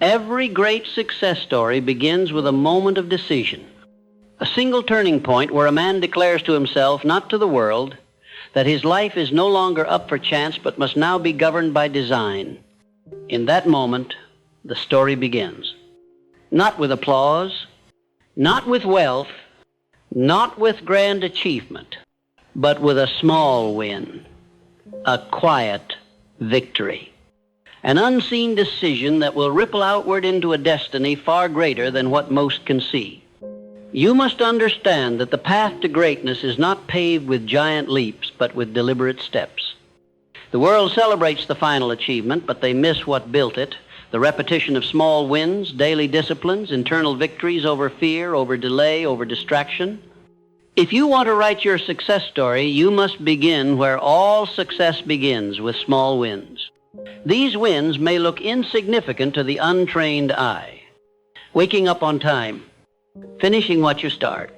Every great success story begins with a moment of decision, a single turning point where a man declares to himself, not to the world, that his life is no longer up for chance but must now be governed by design. In that moment, the story begins. Not with applause, not with wealth, not with grand achievement, but with a small win, a quiet victory, an unseen decision that will ripple outward into a destiny far greater than what most can see. You must understand that the path to greatness is not paved with giant leaps, but with deliberate steps. The world celebrates the final achievement, but they miss what built it, the repetition of small wins, daily disciplines, internal victories over fear, over delay, over distraction. If you want to write your success story, you must begin where all success begins, with small wins. These wins may look insignificant to the untrained eye. Waking up on time, finishing what you start,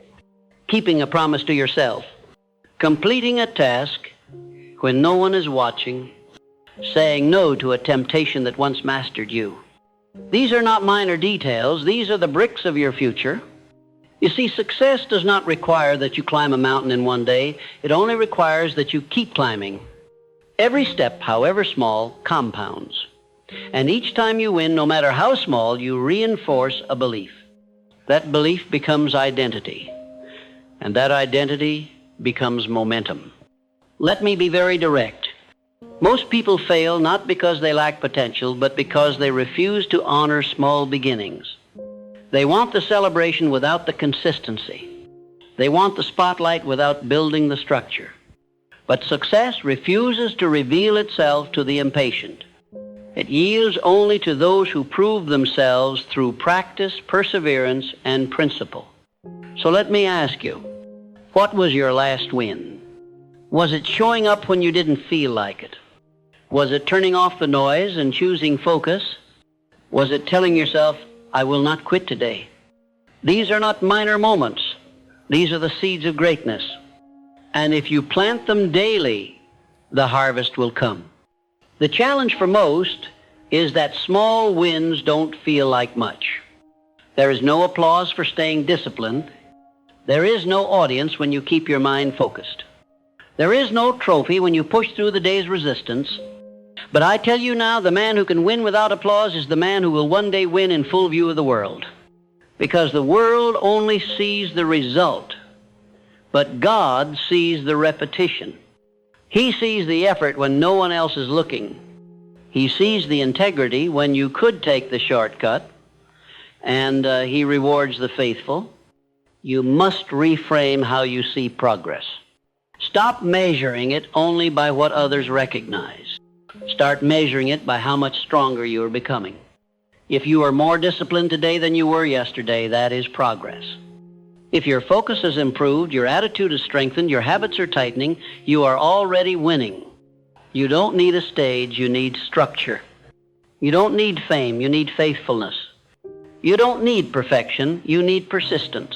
keeping a promise to yourself, completing a task when no one is watching, saying no to a temptation that once mastered you. These are not minor details. These are the bricks of your future. You see, success does not require that you climb a mountain in one day. It only requires that you keep climbing. Every step, however small, compounds. And each time you win, no matter how small, you reinforce a belief. That belief becomes identity. And that identity becomes momentum. Let me be very direct. Most people fail not because they lack potential, but because they refuse to honor small beginnings. They want the celebration without the consistency. They want the spotlight without building the structure. But success refuses to reveal itself to the impatient. It yields only to those who prove themselves through practice, perseverance, and principle. So let me ask you, what was your last win? Was it showing up when you didn't feel like it? Was it turning off the noise and choosing focus? Was it telling yourself, I will not quit today? These are not minor moments. These are the seeds of greatness. And if you plant them daily, the harvest will come. The challenge for most is that small wins don't feel like much. There is no applause for staying disciplined. There is no audience when you keep your mind focused. There is no trophy when you push through the day's resistance. But I tell you now, the man who can win without applause is the man who will one day win in full view of the world. Because the world only sees the result, but God sees the repetition. He sees the effort when no one else is looking. He sees the integrity when you could take the shortcut, and he rewards the faithful. You must reframe how you see progress. Stop measuring it only by what others recognize. Start measuring it by how much stronger you are becoming. If you are more disciplined today than you were yesterday, that is progress. If your focus has improved, your attitude is strengthened, your habits are tightening, you are already winning. You don't need a stage, you need structure. You don't need fame, you need faithfulness. You don't need perfection, you need persistence.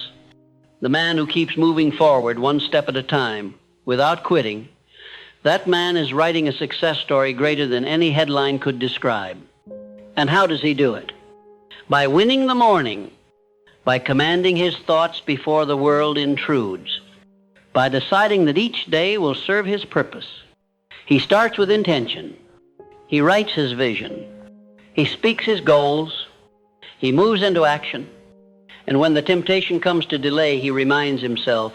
The man who keeps moving forward one step at a time, without quitting, that man is writing a success story greater than any headline could describe. And how does he do it? By winning the morning, by commanding his thoughts before the world intrudes, by deciding that each day will serve his purpose. He starts with intention. He writes his vision. He speaks his goals. He moves into action. And when the temptation comes to delay, he reminds himself,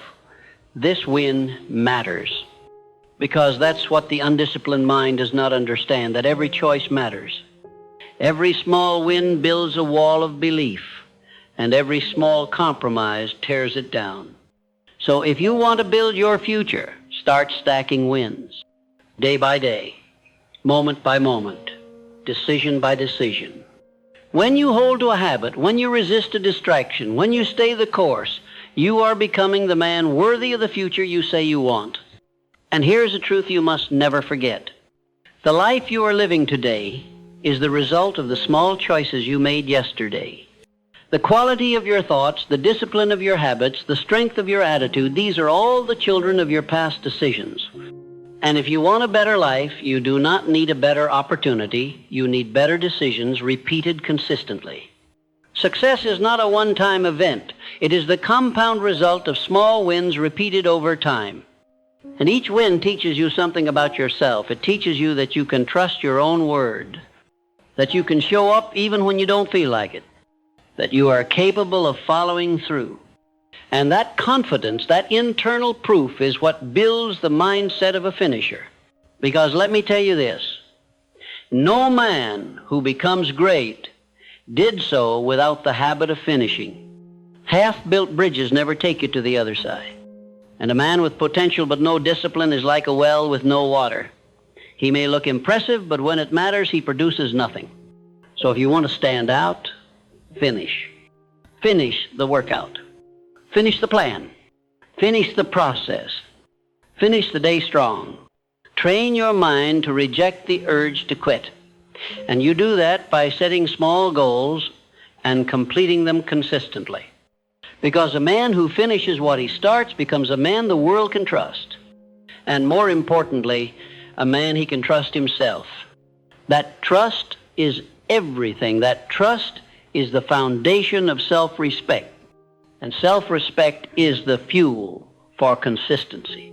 this win matters. Because that's what the undisciplined mind does not understand, that every choice matters. Every small win builds a wall of belief, and every small compromise tears it down. So if you want to build your future, start stacking wins. Day by day, moment by moment, decision by decision. When you hold to a habit, when you resist a distraction, when you stay the course, you are becoming the man worthy of the future you say you want. And here's a truth you must never forget. The life you are living today is the result of the small choices you made yesterday. The quality of your thoughts, the discipline of your habits, the strength of your attitude, these are all the children of your past decisions. And if you want a better life, you do not need a better opportunity. You need better decisions repeated consistently. Success is not a one-time event. It is the compound result of small wins repeated over time. And each win teaches you something about yourself. It teaches you that you can trust your own word, that you can show up even when you don't feel like it, that you are capable of following through. And that confidence, that internal proof, is what builds the mindset of a finisher. Because let me tell you this, no man who becomes great did so without the habit of finishing. Half-built bridges never take you to the other side. And a man with potential but no discipline is like a well with no water. He may look impressive, but when it matters, he produces nothing. So if you want to stand out, finish. Finish the workout. Finish the plan. Finish the process. Finish the day strong. Train your mind to reject the urge to quit. And you do that by setting small goals and completing them consistently. Because a man who finishes what he starts becomes a man the world can trust. And more importantly, a man he can trust himself. That trust is everything. That trust is the foundation of self-respect. And self-respect is the fuel for consistency.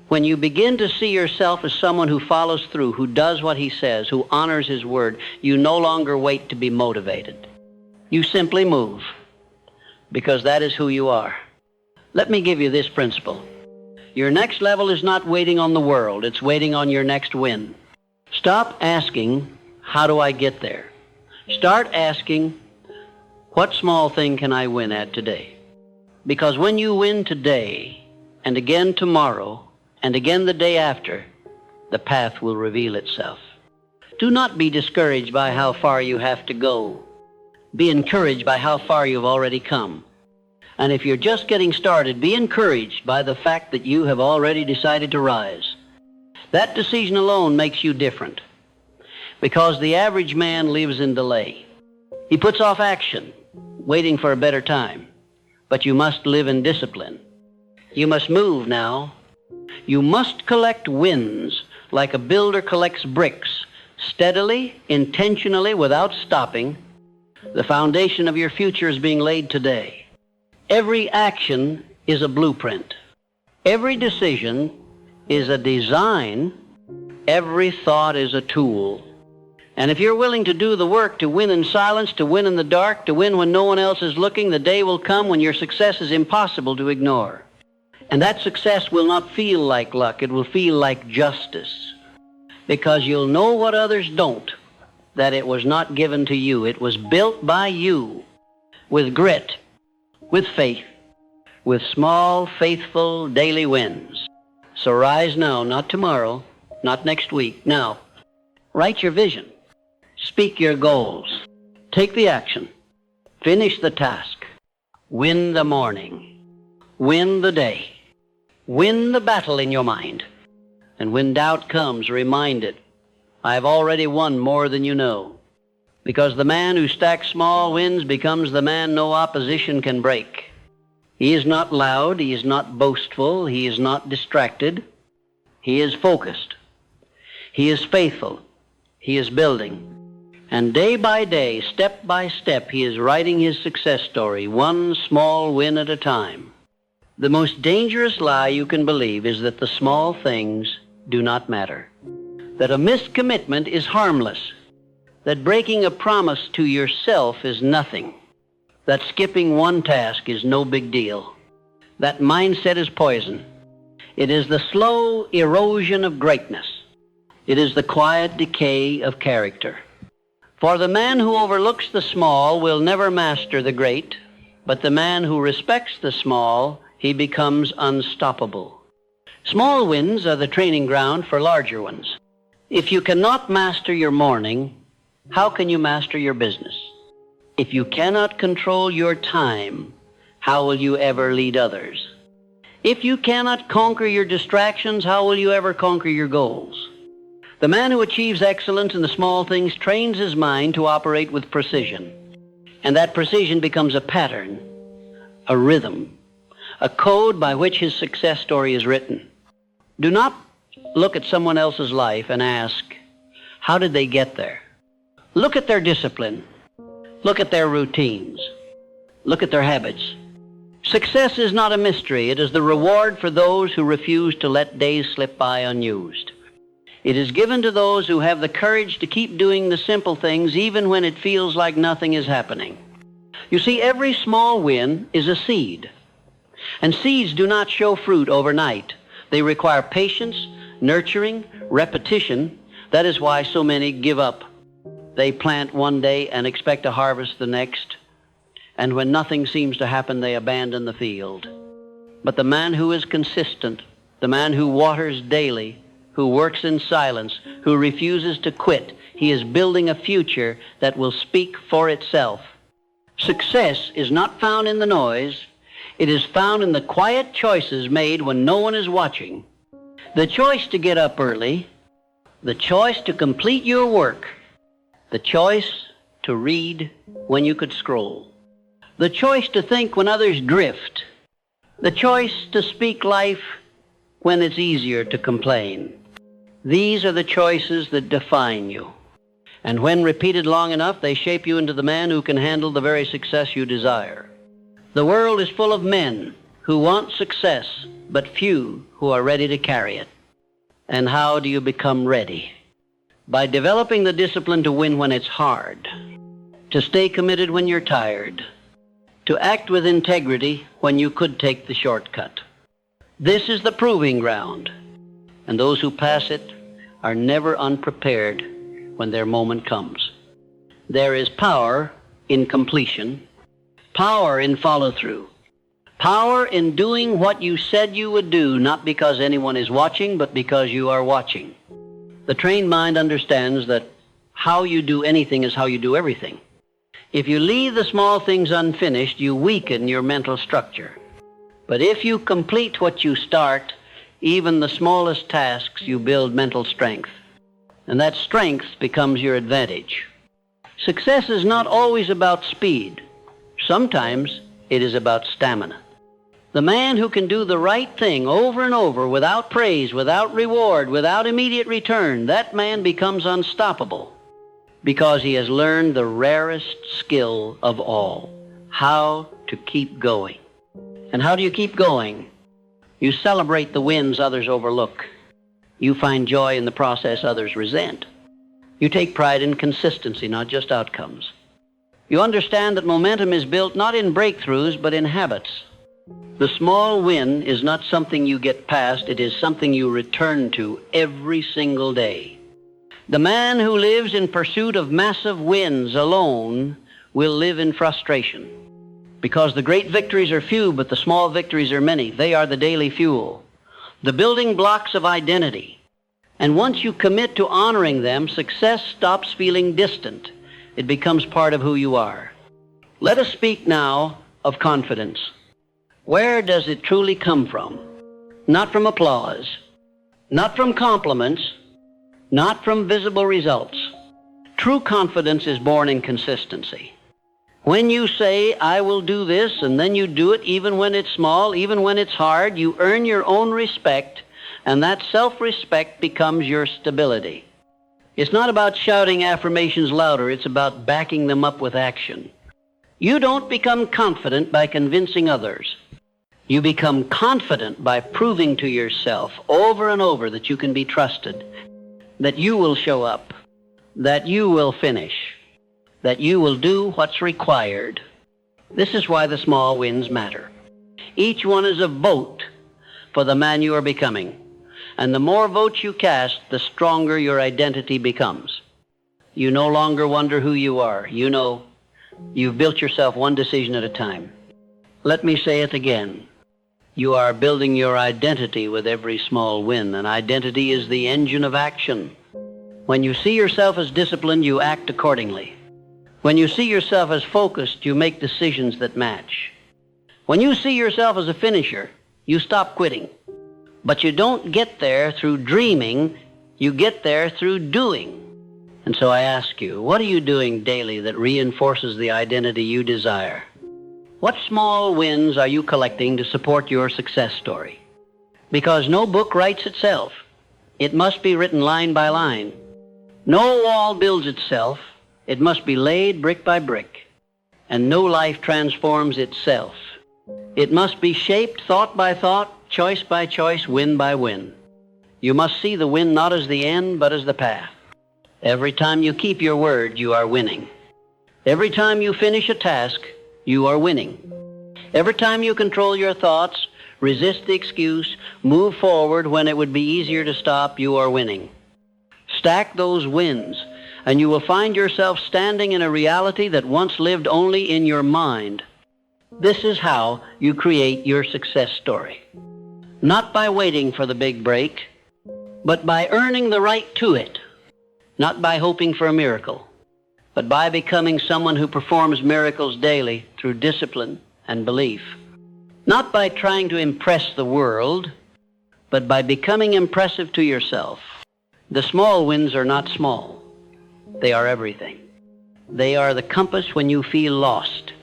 When you begin to see yourself as someone who follows through, who does what he says, who honors his word, you no longer wait to be motivated. You simply move, because that is who you are. Let me give you this principle. Your next level is not waiting on the world. It's waiting on your next win. Stop asking, how do I get there? Start asking, what small thing can I win at today? Because when you win today, and again tomorrow, and again the day after, the path will reveal itself. Do not be discouraged by how far you have to go. Be encouraged by how far you've already come. And if you're just getting started, be encouraged by the fact that you have already decided to rise. That decision alone makes you different, because the average man lives in delay. He puts off action, waiting for a better time. But you must live in discipline. You must move now. You must collect wins like a builder collects bricks, steadily, intentionally, without stopping. The foundation of your future is being laid today. Every action is a blueprint. Every decision is a design. Every thought is a tool. And if you're willing to do the work to win in silence, to win in the dark, to win when no one else is looking, the day will come when your success is impossible to ignore. And that success will not feel like luck. It will feel like justice. Because you'll know what others don't, that it was not given to you. It was built by you with grit, with faith, with small, faithful, daily wins. So rise now, not tomorrow, not next week, now. Write your vision. Speak your goals. Take the action. Finish the task. Win the morning. Win the day. Win the battle in your mind. And when doubt comes, remind it, I've already won more than you know. Because the man who stacks small wins becomes the man no opposition can break. He is not loud. He is not boastful. He is not distracted. He is focused. He is faithful. He is building. And day by day, step by step, he is writing his success story, one small win at a time. The most dangerous lie you can believe is that the small things do not matter, that a missed commitment is harmless, that breaking a promise to yourself is nothing, that skipping one task is no big deal. That mindset is poison. It is the slow erosion of greatness. It is the quiet decay of character. For the man who overlooks the small will never master the great, but the man who respects the small, he becomes unstoppable. Small wins are the training ground for larger ones. If you cannot master your morning, how can you master your business? If you cannot control your time, how will you ever lead others? If you cannot conquer your distractions, how will you ever conquer your goals? The man who achieves excellence in the small things trains his mind to operate with precision. And that precision becomes a pattern, a rhythm, a code by which his success story is written. Do not look at someone else's life and ask, how did they get there? Look at their discipline. Look at their routines. Look at their habits. Success is not a mystery. It is the reward for those who refuse to let days slip by unused. It is given to those who have the courage to keep doing the simple things even when it feels like nothing is happening. You see, every small win is a seed. And seeds do not show fruit overnight. They require patience, nurturing, repetition. That is why so many give up. They plant one day and expect to harvest the next. And when nothing seems to happen, they abandon the field. But the man who is consistent, the man who waters daily, who works in silence, who refuses to quit, he is building a future that will speak for itself. Success is not found in the noise. It is found in the quiet choices made when no one is watching. The choice to get up early, the choice to complete your work, the choice to read when you could scroll, the choice to think when others drift, the choice to speak life when it's easier to complain. These are the choices that define you. And when repeated long enough, they shape you into the man who can handle the very success you desire. The world is full of men who want success, but few who are ready to carry it. And how do you become ready? By developing the discipline to win when it's hard, to stay committed when you're tired, to act with integrity when you could take the shortcut. This is the proving ground, and those who pass it are never unprepared when their moment comes. There is power in completion, power in follow-through, power in doing what you said you would do, not because anyone is watching, but because you are watching. The trained mind understands that how you do anything is how you do everything. If you leave the small things unfinished, you weaken your mental structure. But if you complete what you start, even the smallest tasks, you build mental strength. And that strength becomes your advantage. Success is not always about speed. Sometimes it is about stamina. The man who can do the right thing over and over without praise, without reward, without immediate return, that man becomes unstoppable because he has learned the rarest skill of all, how to keep going. And how do you keep going? You celebrate the wins others overlook. You find joy in the process others resent. You take pride in consistency, not just outcomes. You understand that momentum is built not in breakthroughs, but in habits. The small win is not something you get past, it is something you return to every single day. The man who lives in pursuit of massive wins alone will live in frustration. Because the great victories are few, but the small victories are many. They are the daily fuel, the building blocks of identity. And once you commit to honoring them, success stops feeling distant. It becomes part of who you are. Let us speak now of confidence. Where does it truly come from? Not from applause, not from compliments, not from visible results. True confidence is born in consistency. When you say, I will do this, and then you do it, even when it's small, even when it's hard, you earn your own respect, and that self-respect becomes your stability. It's not about shouting affirmations louder, it's about backing them up with action. You don't become confident by convincing others. You become confident by proving to yourself over and over that you can be trusted, that you will show up, that you will finish, that you will do what's required. This is why the small wins matter. Each one is a vote for the man you are becoming. And the more votes you cast, the stronger your identity becomes. You no longer wonder who you are. You know you've built yourself one decision at a time. Let me say it again. You are building your identity with every small win, and identity is the engine of action. When you see yourself as disciplined, you act accordingly. When you see yourself as focused, you make decisions that match. When you see yourself as a finisher, you stop quitting. But you don't get there through dreaming, you get there through doing. And so I ask you, what are you doing daily that reinforces the identity you desire? What small wins are you collecting to support your success story? Because no book writes itself. It must be written line by line. No wall builds itself. It must be laid brick by brick. And no life transforms itself. It must be shaped thought by thought, choice by choice, win by win. You must see the win not as the end, but as the path. Every time you keep your word, you are winning. Every time you finish a task, you are winning. Every time you control your thoughts, resist the excuse, move forward when it would be easier to stop, you are winning. Stack those wins, and you will find yourself standing in a reality that once lived only in your mind. This is how you create your success story. Not by waiting for the big break, but by earning the right to it. Not by hoping for a miracle, but by becoming someone who performs miracles daily through discipline and belief. Not by trying to impress the world, but by becoming impressive to yourself. The small wins are not small. They are everything. They are the compass when you feel lost.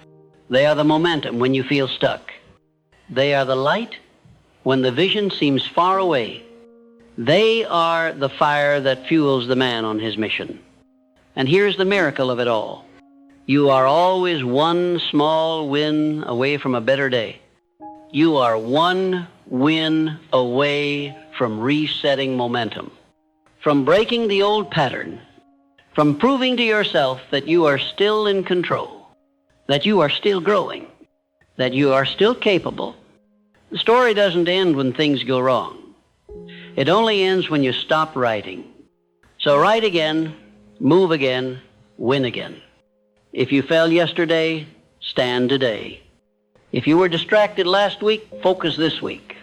They are the momentum when you feel stuck. They are the light when the vision seems far away. They are the fire that fuels the man on his mission. And here's the miracle of it all. You are always one small win away from a better day. You are one win away from resetting momentum, from breaking the old pattern, from proving to yourself that you are still in control, that you are still growing, that you are still capable. The story doesn't end when things go wrong. It only ends when you stop writing. So write again, move again, win again. If you fell yesterday, stand today. If you were distracted last week, focus this week.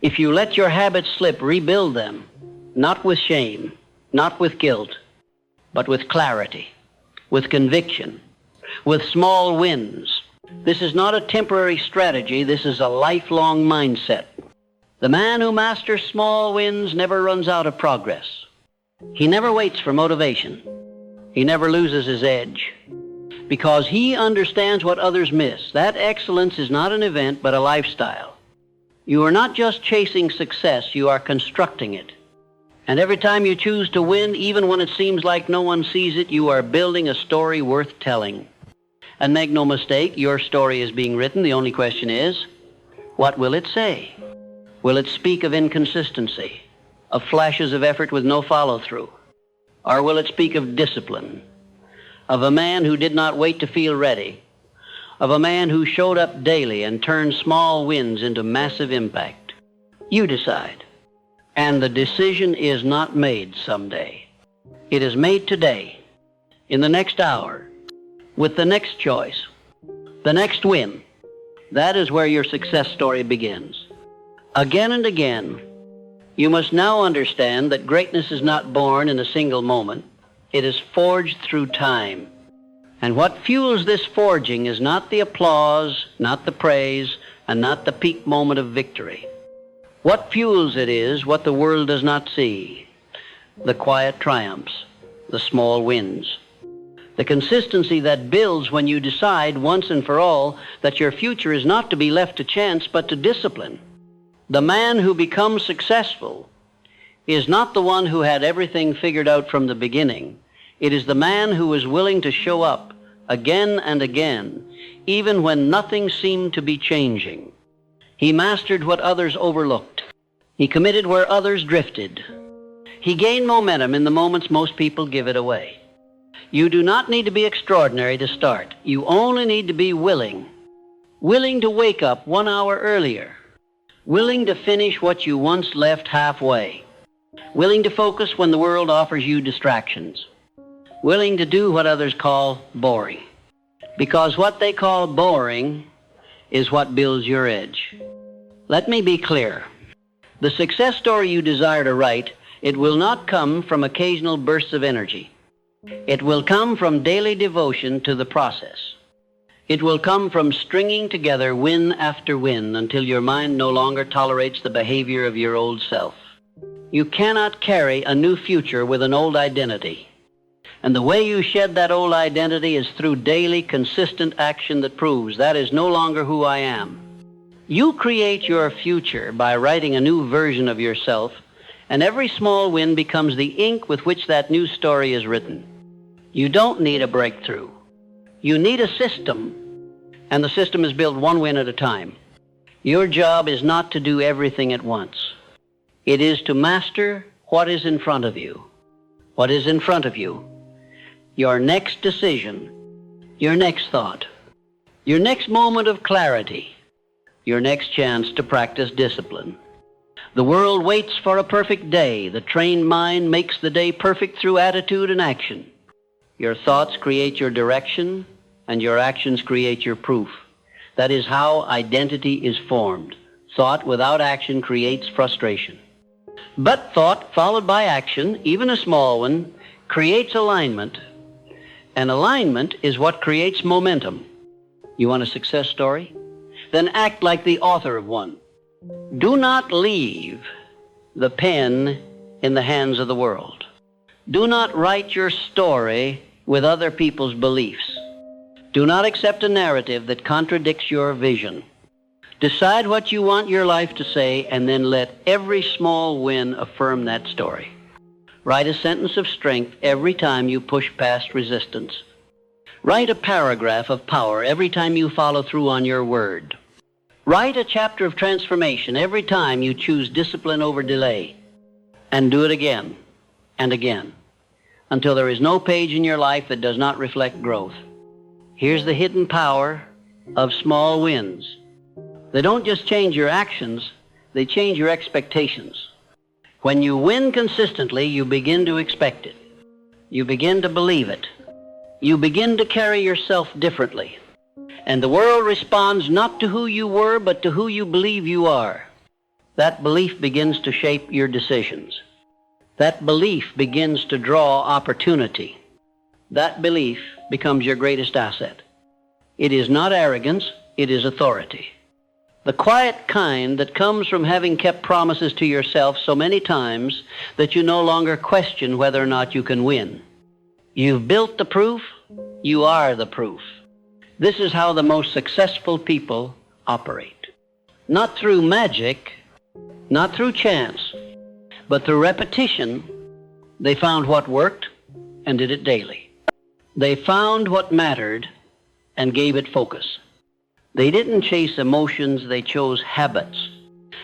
If you let your habits slip, rebuild them, not with shame, not with guilt, but with clarity, with conviction, with small wins. This is not a temporary strategy. This is a lifelong mindset. The man who masters small wins never runs out of progress. He never waits for motivation. He never loses his edge, because he understands what others miss. That excellence is not an event, but a lifestyle. You are not just chasing success, you are constructing it. And every time you choose to win, even when it seems like no one sees it, you are building a story worth telling. And make no mistake, your story is being written. The only question is, what will it say? Will it speak of inconsistency, of flashes of effort with no follow-through? Or will it speak of discipline, of a man who did not wait to feel ready, of a man who showed up daily and turned small wins into massive impact? You decide. And the decision is not made someday. It is made today, in the next hour, with the next choice, the next win. That is where your success story begins. Again and again, you must now understand that greatness is not born in a single moment. It is forged through time. And what fuels this forging is not the applause, not the praise, and not the peak moment of victory. What fuels it is what the world does not see: the quiet triumphs, the small wins, the consistency that builds when you decide once and for all that your future is not to be left to chance but to discipline. The man who becomes successful is not the one who had everything figured out from the beginning. It is the man who is willing to show up again and again, even when nothing seemed to be changing. He mastered what others overlooked. He committed where others drifted. He gained momentum in the moments most people give it away. You do not need to be extraordinary to start. You only need to be willing. Willing to wake up 1 hour earlier. Willing to finish what you once left halfway. Willing to focus when the world offers you distractions. Willing to do what others call boring. Because what they call boring is what builds your edge. Let me be clear. The success story you desire to write, it will not come from occasional bursts of energy. It will come from daily devotion to the process. It will come from stringing together win after win until your mind no longer tolerates the behavior of your old self. You cannot carry a new future with an old identity. And the way you shed that old identity is through daily, consistent action that proves that is no longer who I am. You create your future by writing a new version of yourself And every small win becomes the ink with which that new story is written. You don't need a breakthrough. You need a system, and the system is built one win at a time. Your job is not to do everything at once. It is to master what is in front of you. What is in front of you? Your next decision, your next thought, your next moment of clarity, your next chance to practice discipline. The world waits for a perfect day. The trained mind makes the day perfect through attitude and action. Your thoughts create your direction, and your actions create your proof. That is how identity is formed. Thought without action creates frustration. But thought followed by action, even a small one, creates alignment. And alignment is what creates momentum. You want a success story? Then act like the author of one. Do not leave the pen in the hands of the world. Do not write your story with other people's beliefs. Do not accept a narrative that contradicts your vision. Decide what you want your life to say, and then let every small win affirm that story. Write a sentence of strength every time you push past resistance. Write a paragraph of power every time you follow through on your word. Write a chapter of transformation every time you choose discipline over delay. And do it again and again until there is no page in your life that does not reflect growth. Here's the hidden power of small wins. They don't just change your actions, they change your expectations. When you win consistently, you begin to expect it. You begin to believe it. You begin to carry yourself differently. And the world responds not to who you were, but to who you believe you are. That belief begins to shape your decisions. That belief begins to draw opportunity. That belief becomes your greatest asset. It is not arrogance, it is authority. The quiet kind that comes from having kept promises to yourself so many times that you no longer question whether or not you can win. You've built the proof, you are the proof. This is how the most successful people operate. Not through magic, not through chance, but through repetition. They found what worked and did it daily. They found what mattered and gave it focus. They didn't chase emotions, they chose habits.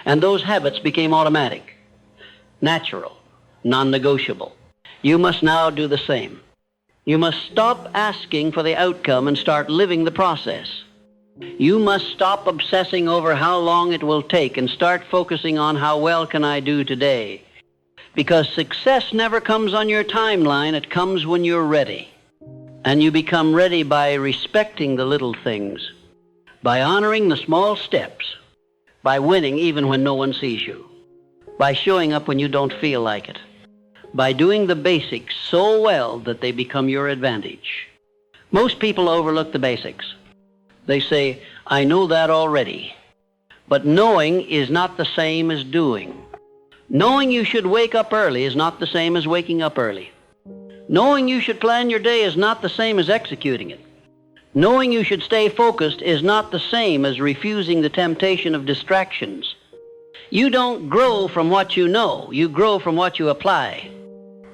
And those habits became automatic, natural, non-negotiable. You must now do the same. You must stop asking for the outcome and start living the process. You must stop obsessing over how long it will take and start focusing on how well can I do today. Because success never comes on your timeline, it comes when you're ready. And you become ready by respecting the little things, by honoring the small steps, by winning even when no one sees you, by showing up when you don't feel like it, by doing the basics so well that they become your advantage. Most people overlook the basics. They say, I know that already. But knowing is not the same as doing. Knowing you should wake up early is not the same as waking up early. Knowing you should plan your day is not the same as executing it. Knowing you should stay focused is not the same as refusing the temptation of distractions. You don't grow from what you know. You grow from what you apply.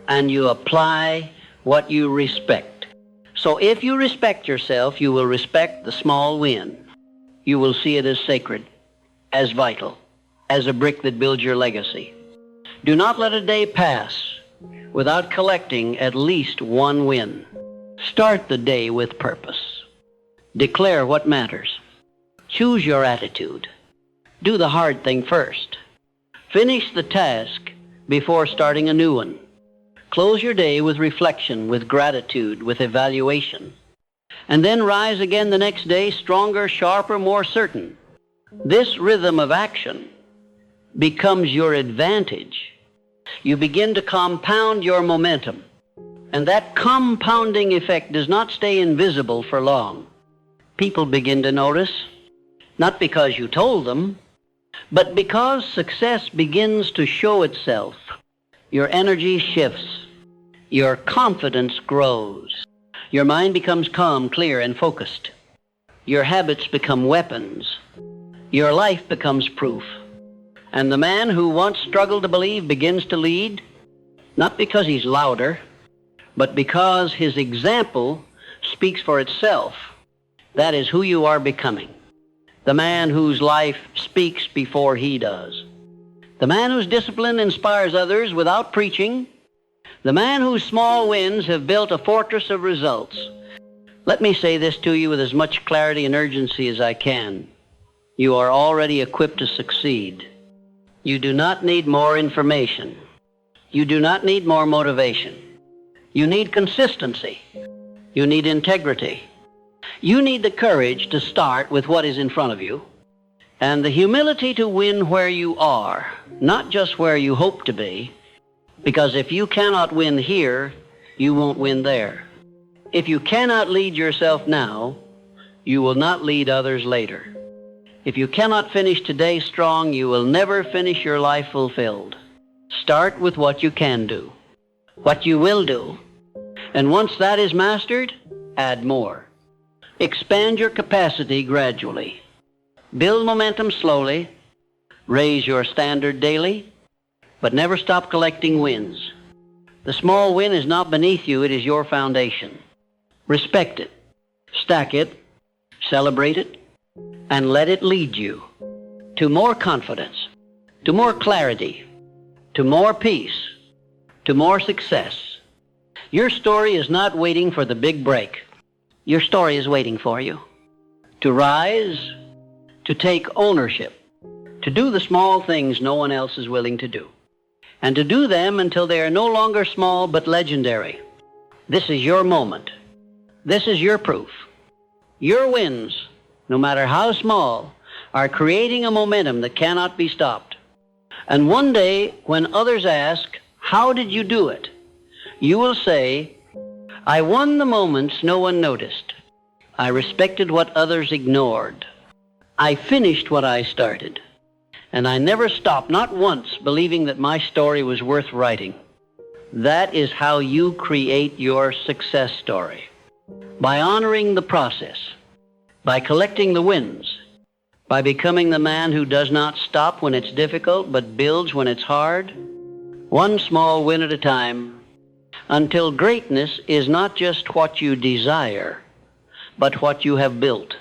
And you apply what you respect. So if you respect yourself, you will respect the small win. You will see it as sacred, as vital, as a brick that builds your legacy. Do not let a day pass without collecting at least one win. Start the day with purpose. Declare what matters. Choose your attitude. Do the hard thing first. Finish the task before starting a new one. Close your day with reflection, with gratitude, with evaluation. And then rise again the next day stronger, sharper, more certain. This rhythm of action becomes your advantage. You begin to compound your momentum. And that compounding effect does not stay invisible for long. People begin to notice, not because you told them, but because success begins to show itself. Your energy shifts. Your confidence grows. Your mind becomes calm, clear, and focused. Your habits become weapons. Your life becomes proof. And the man who once struggled to believe begins to lead, not because he's louder, but because his example speaks for itself. That is who you are becoming. The man whose life speaks before he does. The man whose discipline inspires others without preaching. The man whose small wins have built a fortress of results. Let me say this to you with as much clarity and urgency as I can. You are already equipped to succeed. You do not need more information. You do not need more motivation. You need consistency. You need integrity. You need the courage to start with what is in front of you, and the humility to win where you are, not just where you hope to be, because if you cannot win here, you won't win there. If you cannot lead yourself now, you will not lead others later. If you cannot finish today strong, you will never finish your life fulfilled. Start with what you can do, what you will do, and once that is mastered, add more. Expand your capacity gradually. Build momentum slowly. Raise your standard daily, but never stop collecting wins. The small win is not beneath you, it is your foundation. Respect it, stack it, celebrate it, and let it lead you to more confidence, to more clarity, to more peace, to more success. Your story is not waiting for the big break. Your story is waiting for you to rise, to take ownership, to do the small things no one else is willing to do, and to do them until they are no longer small but legendary. This is your moment. This is your proof. Your wins, no matter how small, are creating a momentum that cannot be stopped. And one day, when others ask, "How did you do it?" you will say, "I won the moments no one noticed. I respected what others ignored. I finished what I started. And I never stopped, not once, believing that my story was worth writing." That is how you create your success story. By honoring the process, by collecting the wins, by becoming the man who does not stop when it's difficult, but builds when it's hard, one small win at a time, until greatness is not just what you desire, but what you have built.